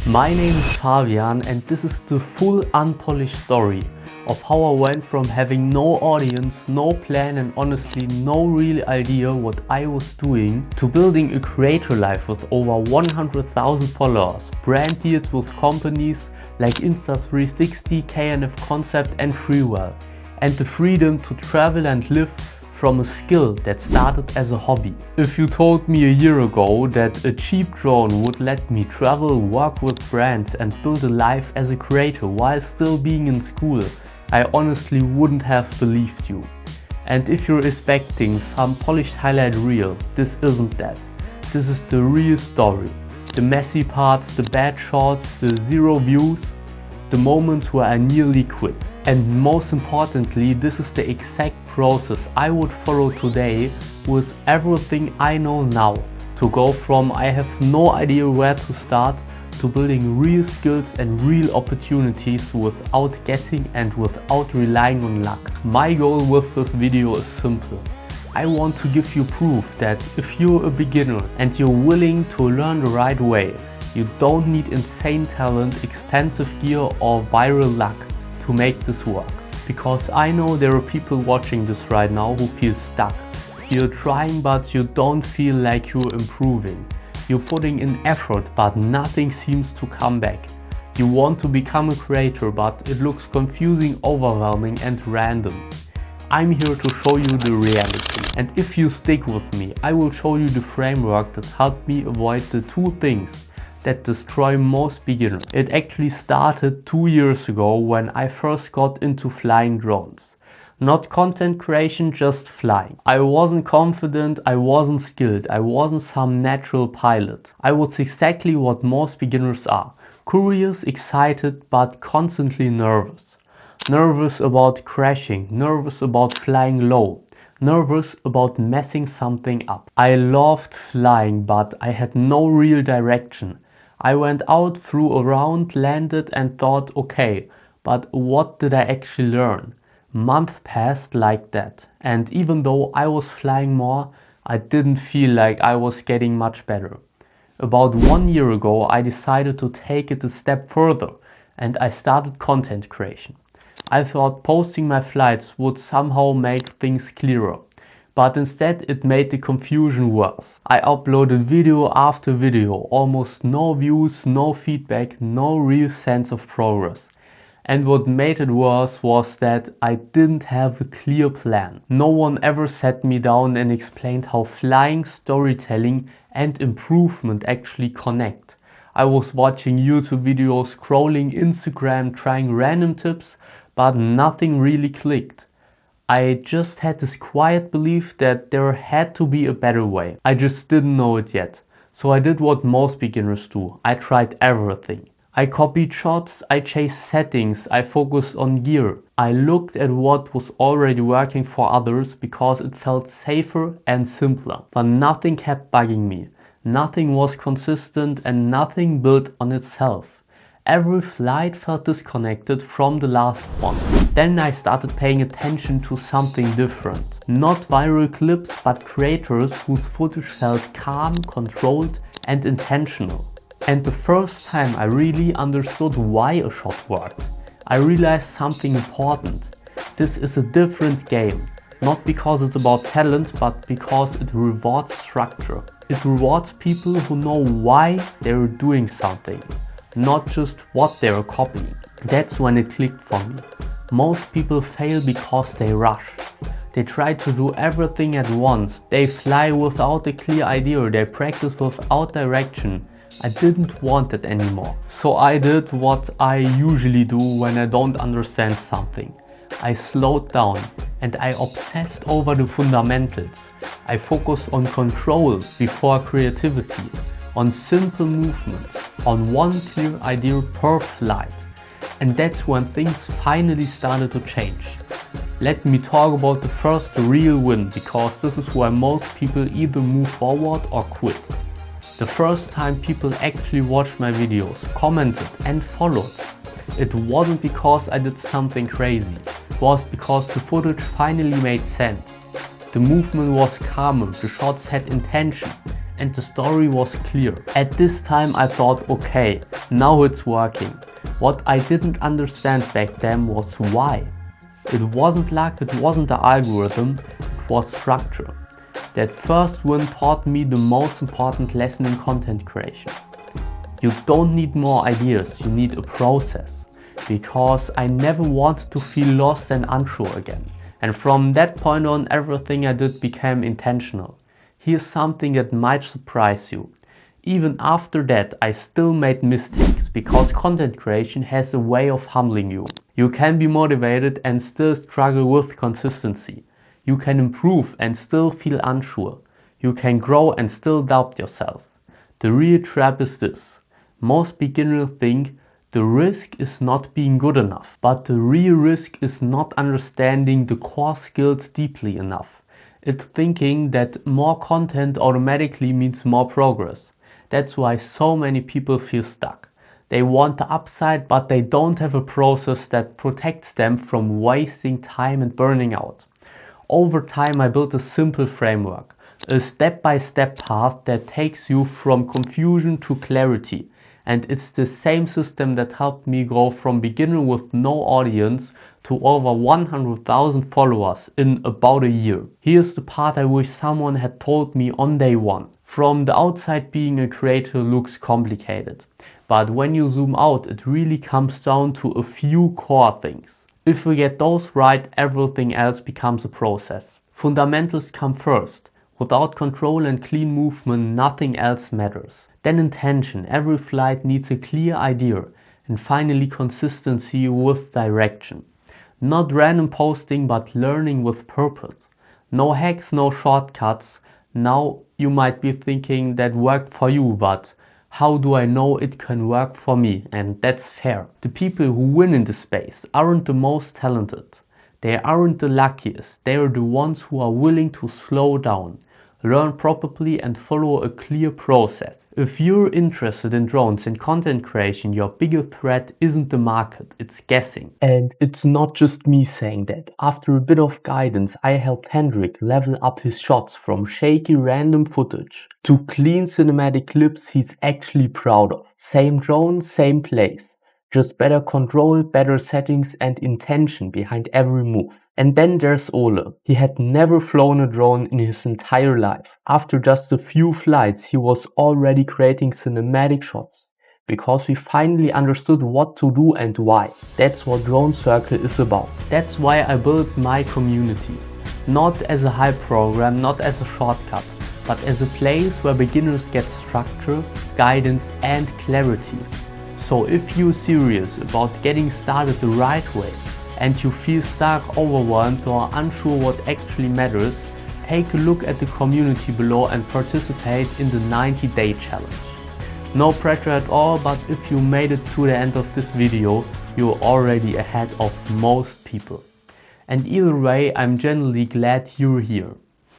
My name is Fabian and this is the full unpolished story of how I went from having no audience, no plan and honestly no real idea what I was doing to building a creator life with over 100,000 followers, brand deals with companies like Insta360, K&F Concept and Freewell, and the freedom to travel and live from a skill that started as a hobby. If you told me a year ago that a cheap drone would let me travel, work with brands and build a life as a creator while still being in school, I honestly wouldn't have believed you. And if you're expecting some polished highlight reel, this isn't that. This is the real story. The messy parts, the bad shots, the zero views, the moments where I nearly quit. And most importantly, this is the exact process I would follow today with everything I know now to go from I have no idea where to start to building real skills and real opportunities without guessing and without relying on luck. My goal with this video is simple. I want to give you proof that if you're a beginner and you're willing to learn the right way, you don't need insane talent, expensive gear or viral luck to make this work. Because I know there are people watching this right now who feel stuck. You're trying but you don't feel like you're improving. You're putting in effort but nothing seems to come back. You want to become a creator but it looks confusing, overwhelming and random. I'm here to show you the reality. And if you stick with me, I will show you the framework that helped me avoid the two things that destroy most beginners. It actually started 2 years ago when I first got into flying drones. Not content creation, just flying. I wasn't confident, I wasn't skilled, I wasn't some natural pilot. I was exactly what most beginners are. Curious, excited, but constantly nervous. Nervous about crashing, nervous about flying low, nervous about messing something up. I loved flying, but I had no real direction. I went out, flew around, landed and thought, okay, but what did I actually learn? Months passed like that, and even though I was flying more, I didn't feel like I was getting much better. About 1 year ago, I decided to take it a step further and I started content creation. I thought posting my flights would somehow make things clearer. But instead it made the confusion worse. I uploaded video after video, almost no views, no feedback, no real sense of progress. And what made it worse was that I didn't have a clear plan. No one ever sat me down and explained how flying, storytelling and improvement actually connect. I was watching YouTube videos, scrolling Instagram, trying random tips, but nothing really clicked. I just had this quiet belief that there had to be a better way. I just didn't know it yet. So I did what most beginners do. I tried everything. I copied shots, I chased settings, I focused on gear. I looked at what was already working for others because it felt safer and simpler. But nothing kept bugging me. Nothing was consistent and nothing built on itself. Every flight felt disconnected from the last one. Then I started paying attention to something different. Not viral clips, but creators whose footage felt calm, controlled and intentional. And the first time I really understood why a shot worked, I realized something important. This is a different game. Not because it's about talent, but because it rewards structure. It rewards people who know why they're doing something, not just what they're copying. That's when it clicked for me. Most people fail because they rush. They try to do everything at once. They fly without a clear idea. They practice without direction. I didn't want that anymore. So I did what I usually do when I don't understand something. I slowed down and I obsessed over the fundamentals. I focused on control before creativity, on simple movements, on one clear idea per flight. And that's when things finally started to change. Let me talk about the first real win, because this is where most people either move forward or quit. The first time people actually watched my videos, commented and followed. It wasn't because I did something crazy. It was because the footage finally made sense. The movement was calmer, the shots had intention, and the story was clear. At this time I thought, okay, now it's working. What I didn't understand back then was why. It wasn't luck, it wasn't the algorithm, it was structure. That first win taught me the most important lesson in content creation. You don't need more ideas, you need a process. Because I never wanted to feel lost and unsure again. And from that point on, everything I did became intentional. Here's something that might surprise you. Even after that, I still made mistakes, because content creation has a way of humbling you. You can be motivated and still struggle with consistency. You can improve and still feel unsure. You can grow and still doubt yourself. The real trap is this. Most beginners think the risk is not being good enough, but the real risk is not understanding the core skills deeply enough. It's thinking that more content automatically means more progress. That's why so many people feel stuck. They want the upside, but they don't have a process that protects them from wasting time and burning out. Over time, I built a simple framework, a step-by-step path that takes you from confusion to clarity. And it's the same system that helped me go from beginner with no audience to over 100,000 followers in about a year. Here's the part I wish someone had told me on day one. From the outside, being a creator looks complicated. But when you zoom out, it really comes down to a few core things. If we get those right, everything else becomes a process. Fundamentals come first. Without control and clean movement, nothing else matters. Then intention. Every flight needs a clear idea. And finally, consistency with direction. Not random posting, but learning with purpose. No hacks, no shortcuts. Now you might be thinking that worked for you, but how do I know it can work for me? And that's fair. The people who win in the space aren't the most talented. They aren't the luckiest. They are the ones who are willing to slow down, learn properly and follow a clear process. If you're interested in drones and content creation, your biggest threat isn't the market, it's guessing. And it's not just me saying that. After a bit of guidance, I helped Hendrik level up his shots from shaky random footage to clean cinematic clips he's actually proud of. Same drone, same place. Just better control, better settings and intention behind every move. And then there's Ole. He had never flown a drone in his entire life. After just a few flights, he was already creating cinematic shots. Because he finally understood what to do and why. That's what Drone Circle is about. That's why I built my community. Not as a hype program, not as a shortcut, but as a place where beginners get structure, guidance and clarity. So if you're serious about getting started the right way and you feel stuck, overwhelmed or unsure what actually matters, take a look at the community below and participate in the 90-day challenge. No pressure at all, but if you made it to the end of this video, you're already ahead of most people. And either way, I'm genuinely glad you're here.